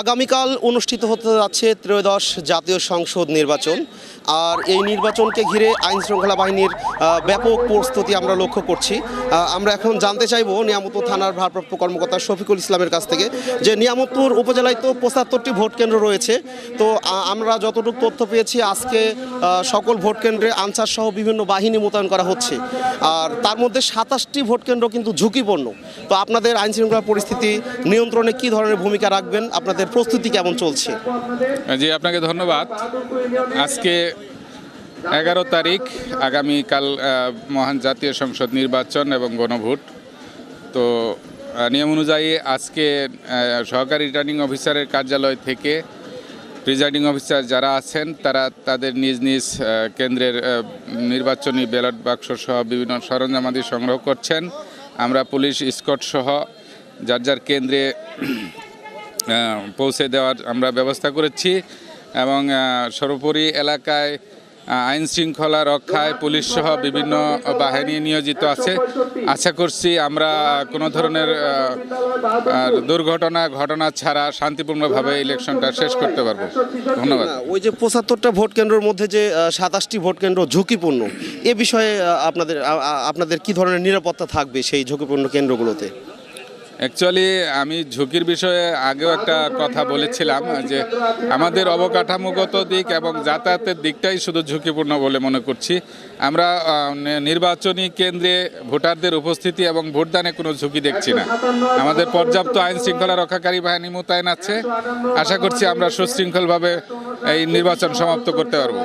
আগামীকাল অনুষ্ঠিত হতে যাচ্ছে ত্রয়োদশ জাতীয় সংসদ নির্বাচন। আর এই নির্বাচনকে ঘিরে আইন শৃঙ্খলা বাহিনীর ব্যাপক প্রস্তুতি আমরা লক্ষ্য করছি। আমরা এখন জানতে চাইব নিয়ামতপুর থানার ভারপ্রাপ্ত কর্মকর্তা শফিকুল ইসলামের কাছ থেকে যে নিয়ামতপুর উপজেলায় তো ৭৫টি ভোট কেন্দ্র রয়েছে। তো আমরা যতটুকু তথ্য পেয়েছি আজকে সকল ভোট কেন্দ্রে আনসার সহ বিভিন্ন বাহিনী মোতায়েন করা হচ্ছে। আর তার মধ্যে ২৭টি ভোট কেন্দ্র কিন্তু ঝুঁকিপূর্ণ। তো আপনাদের আইন শৃঙ্খলা পরিস্থিতি নিয়ন্ত্রণে কী ধরনের ভূমিকা রাখবেন, আপনাদের প্রস্তুতি কেমন চলছে? জি, আপনাকে ধন্যবাদ। আজকে ১১ তারিখ, আগামীকাল মহান জাতীয় সংসদ নির্বাচন এবং গণভোট। তো নিয়ম অনুযায়ী আজকে সহকারী রিটার্নিং অফিসারের কার্যালয় থেকে প্রিজাইডিং অফিসার যারা আছেন তারা তাদের নিজ নিজ কেন্দ্রের নির্বাচনী ব্যালট বাক্স সহ বিভিন্ন সরঞ্জামাদি সংগ্রহ করছেন। আমরা পুলিশ স্কট সহ যার যার কেন্দ্রে পৌঁছে দেওয়ার আমরা ব্যবস্থা করেছি এবং সর্বোপরি এলাকায় আইন শৃঙ্খলা রক্ষায় পুলিশ সহ বিভিন্ন বাহিনী নিয়োজিত আছে। আশা করছি আমরা কোনো ধরনের ঘটনা ছাড়া শান্তিপূর্ণভাবে ইলেকশনটা শেষ করতে পারবো। ধন্যবাদ। ওই যে ৭৫টা ভোট কেন্দ্রের মধ্যে যে ২৭টি ভোট কেন্দ্র ঝুঁকিপূর্ণ, এ বিষয়ে আপনাদের কি ধরনের নিরাপত্তা থাকবে সেই ঝুঁকিপূর্ণ কেন্দ্রগুলোতে? অ্যাকচুয়ালি আমি ঝুঁকির বিষয়ে আগেও একটা কথা বলেছিলাম যে আমাদের অবকাঠামোগত দিক এবং যাতায়াতের দিকটাই শুধু ঝুঁকিপূর্ণ বলে মনে করছি। আমরা নির্বাচনী কেন্দ্রে ভোটারদের উপস্থিতি এবং ভোটদানে কোনো ঝুঁকি দেখছি না। আমাদের পর্যাপ্ত আইন শৃঙ্খলা রক্ষাকারী বাহিনী মোতায়েন আছে। আশা করছি আমরা সুশৃঙ্খলভাবে এই নির্বাচন সমাপ্ত করতে পারব।